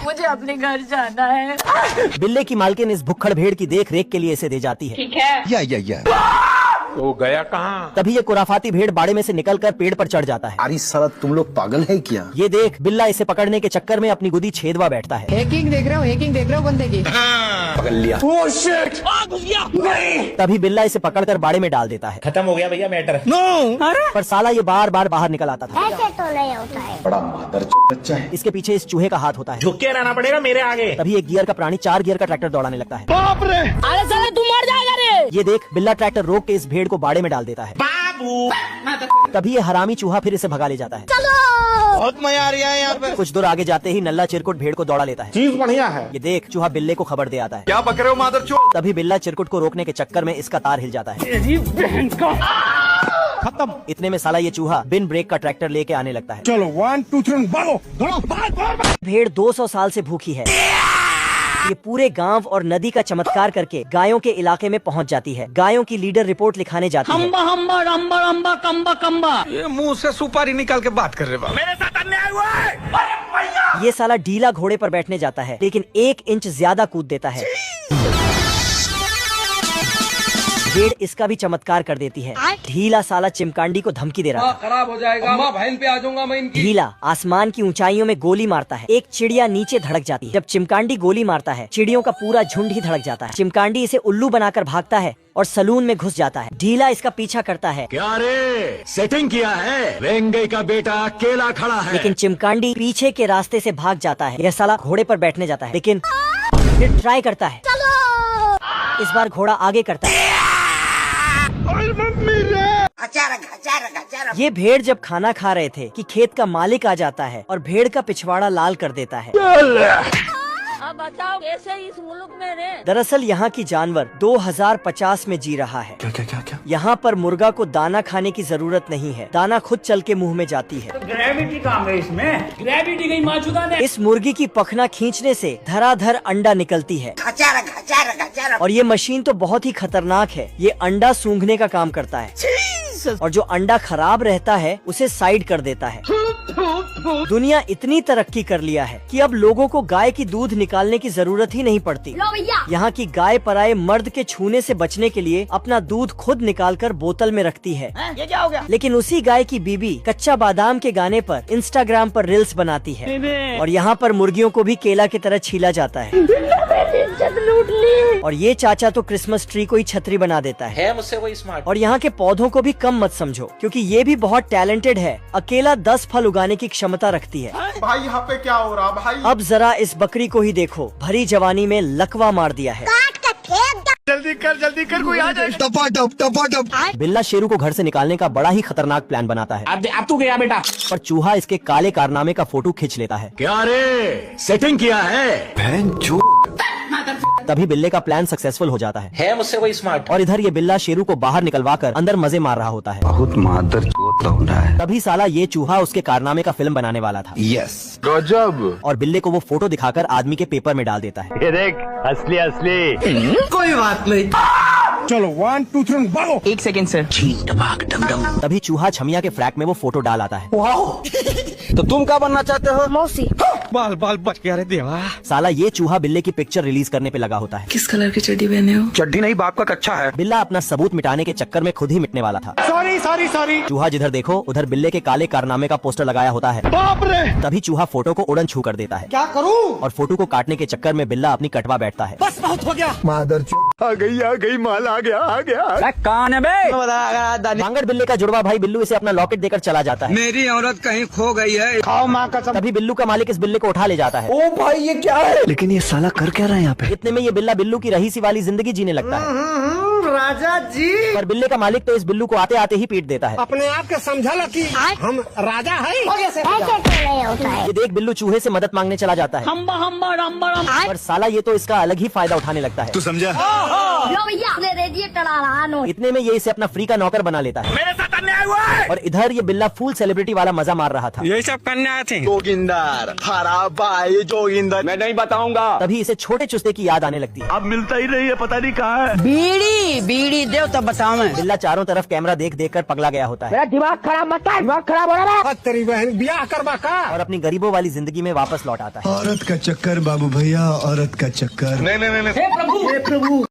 मुझे अपने घर जाना है। बिल्ले की मालकिन इस भुक्खड़ भेड़ की देख रेख के लिए इसे दे जाती है। ठीक है। या तो गया कहाँ? तभी ये कुराफाती भेड़ बाड़े में से निकलकर पेड़ पर चढ़ जाता है। अरे साला तुम लोग पागल है क्या? ये देख बिल्ला इसे पकड़ने के चक्कर में अपनी गुदी छेदवा बैठता है। हैकिंग देख रहे हो बंदे की। पकड़ लिया। Oh shit! घुस गया। नहीं। तभी बिल्ला इसे पकड़कर बाड़े में डाल देता है। खत्म हो गया भैया मैटर। पर साला ये बार बार बाहर निकल आता था। ऐसे तो नहीं होता है। बड़ा मादर बच्चा है। इसके पीछे इस चूहे का हाथ होता है। झुक के रहना पड़ेगा मेरे आगे। तभी एक गियर का प्राणी 4 गियर का ट्रैक्टर दौड़ाने लगता है। बाप रे! अरे साले तू मर जाएगा रे। ये देख बिल्ला ट्रैक्टर रोक के इस भेड़ को बाड़े में डाल देता है। बाबू तभी ये हरामी चूहा फिर इसे भगा ले जाता है। बहुत मजा आ रहा है यहाँ पे। कुछ दूर आगे जाते ही नल्ला चिरकुट भेड़ को दौड़ा लेता है। चीज बढ़िया है। ये देख चूहा बिल्ले को खबर दे आता है। क्या बक रहे हो मादरचोद? तभी बिल्ला चिरकुट को रोकने के चक्कर में इसका तार हिल जाता है। खत्म। इतने में साला ये चूहा बिन ब्रेक का ट्रैक्टर लेके आने लगता है। चलो 1 2 3 भागो दौड़ो भाग। भेड़ 200 साल से भूखी है। ये पूरे गांव और नदी का चमत्कार करके गायों के इलाके में पहुंच जाती है। गायों की लीडर रिपोर्ट लिखाने जाती है। ये मुंह से सुपारी निकाल के बात कर रहे बाबा। मेरे साथ अन्याय हुआ है। ये साला ढीला घोड़े पर बैठने जाता है लेकिन 1 इंच ज्यादा कूद देता है। भेड़ इसका भी चमत्कार कर देती है। ढीला साला चिमकांडी को धमकी दे रहा था। खराब हो जाएगा। अम्मा बहन पे आ जाऊंगा मैं इनकी। ढीला आसमान की ऊंचाइयों में गोली मारता है। एक चिड़िया नीचे धड़क जाती है। जब चिमकांडी गोली मारता है चिड़ियों का पूरा झुंड ही धड़क जाता है। चिमकांडी इसे उल्लू बनाकर भागता है और सलून में घुस जाता है। ढीला इसका पीछा करता है। क्या रे सेटिंग किया है? वेंगे का बेटा अकेला खड़ा है। लेकिन चिमकांडी पीछे के रास्ते से भाग जाता है। यह साला घोड़े पर बैठने जाता है लेकिन फिर ट्राई करता है। इस बार घोड़ा आगे करता है। ये भेड़ जब खाना खा रहे थे कि खेत का मालिक आ जाता है और भेड़ का पिछवाड़ा लाल कर देता है। अब बताओ कैसे इस मुल्क में रहे। दरअसल यहाँ की जानवर 2050 में जी रहा है। क्या? यहाँ पर मुर्गा को दाना खाने की जरूरत नहीं है। दाना खुद चल के मुंह में जाती है। ग्रेविटी कहाँ गई इसमें? ग्रेविटी गई मौजूदा ने। इस मुर्गी की पखना खींचने से धराधर अंडा निकलती है। और ये मशीन तो बहुत ही खतरनाक है। ये अंडा सूंघने का काम करता है और जो अंडा खराब रहता है उसे साइड कर देता है। दुनिया इतनी तरक्की कर लिया है कि अब लोगों को गाय की दूध निकालने की जरूरत ही नहीं पड़ती। यहाँ की गाय पराये मर्द के छूने से बचने के लिए अपना दूध खुद निकालकर बोतल में रखती है। ये क्या हो गया? लेकिन उसी गाय की बीबी कच्चा बादाम के गाने पर इंस्टाग्राम पर रील्स बनाती है। और यहाँ पर मुर्गियों को भी केला की तरह छीला जाता है। और ये चाचा तो क्रिसमस ट्री को ही छतरी बना देता है। मुझसे कोई स्मार्ट। और यहाँ के पौधों को भी कम मत समझो क्योंकि ये भी बहुत टैलेंटेड है। अकेला 10 फल उगाने की क्षमता रखती है। भाई यहाँ पे क्या हो रहा भाई? अब जरा इस बकरी को ही देखो, भरी जवानी में लकवा मार दिया है। जल्दी कर कोई आ जाए। टपा बिल्ला शेरू को घर से निकालने का बड़ा ही खतरनाक प्लान बनाता है। अब तू गया बेटा। पर चूहा इसके काले कारनामे का फोटो खींच लेता है। क्या रे सेटिंग किया है? तभी बिल्ले का प्लान सक्सेसफुल हो जाता है। मुझसे कोई स्मार्ट। और इधर ये बिल्ला शेरू को बाहर निकलवा कर अंदर मजे मार रहा होता है। बहुत मादर लौंडा है। तभी साला ये चूहा उसके कारनामे का फिल्म बनाने वाला था। यस गजब। और बिल्ले को वो फोटो दिखाकर आदमी के पेपर में डाल देता है। ये देख असली। कोई बात नहीं। चलो 1 2 3 भागो। 1 सेकंड सर। तभी चूहा छमिया के फ्लैट में वो फोटो डाल आता है। तो तुम क्या बनना चाहते हो? मौसी। बाल बच गया रे देवा। साला ये चूहा बिल्ले की पिक्चर रिलीज करने पे लगा होता है। किस कलर की चड्डी पहने हो? चड्डी नहीं बाप का कच्चा है। बिल्ला अपना सबूत मिटाने के चक्कर में खुद ही मिटने वाला था। सॉरी। चूहा जिधर देखो उधर बिल्ले के काले कारनामे का पोस्टर लगाया होता है। बाप रे! तभी चूहा फोटो को उड़न छू कर देता है। क्या करूँ? और फोटो को काटने के चक्कर में बिल्ला अपनी कटवा बैठता है। बस बहुत हो गया। मादर आ गई माल आ गया। कौन है बे? भांगड़ बिल्ले का जुड़वा भाई बिल्लू इसे अपना लॉकेट देकर चला जाता है। मेरी औरत कहीं खो गई है। खाओ माँ कसम। तभी बिल्लू का मालिक इस बिल्ले को उठा ले जाता है। ओ भाई ये क्या है? लेकिन ये साला कर क्या रहा है यहाँ पे? इतने में ये बिल्ला बिल्लू की रहीसी वाली जिंदगी जीने लगता है। राजा जी। पर बिल्ले का मालिक तो इस बिल्लू को आते आते ही पीट देता है। अपने आप के समझा ला कि हम राजा है। ऐसे तो नहीं होता है। ये देख बिल्लू चूहे से मदद मांगने चला जाता है। पर साला ये तो इसका अलग ही फायदा उठाने लगता है। तू समझा? लो भैया, रेडिएटर आ रहा। इतने में ये इसे अपना फ्री का नौकर बना लेता है। मेरे साथ करने आए हुए हैं? और इधर ये बिल्ला फुल सेलिब्रिटी वाला मजा मार रहा था। यही सब करने आए थे। जोगिंदर हरा भाई जोगिंदर मैं नहीं बताऊंगा। तभी इसे छोटे चुस्ते की याद आने लगती है। अब मिलता ही नहीं है, पता नहीं कहाँ है। बीड़ी बीड़ी दो तब बताओ मैं। बिल्ला चारों तरफ कैमरा देख देख कर पगला गया होता है मेरा दिमाग खराब मत कर, दिमाग खराब हो रहा है। तेरी बहन ब्याह करवा का। और अपनी गरीबों वाली जिंदगी में वापस लौट आता है। औरत का चक्कर बाबू भैया, औरत का चक्कर। नहीं नहीं नहीं हे प्रभु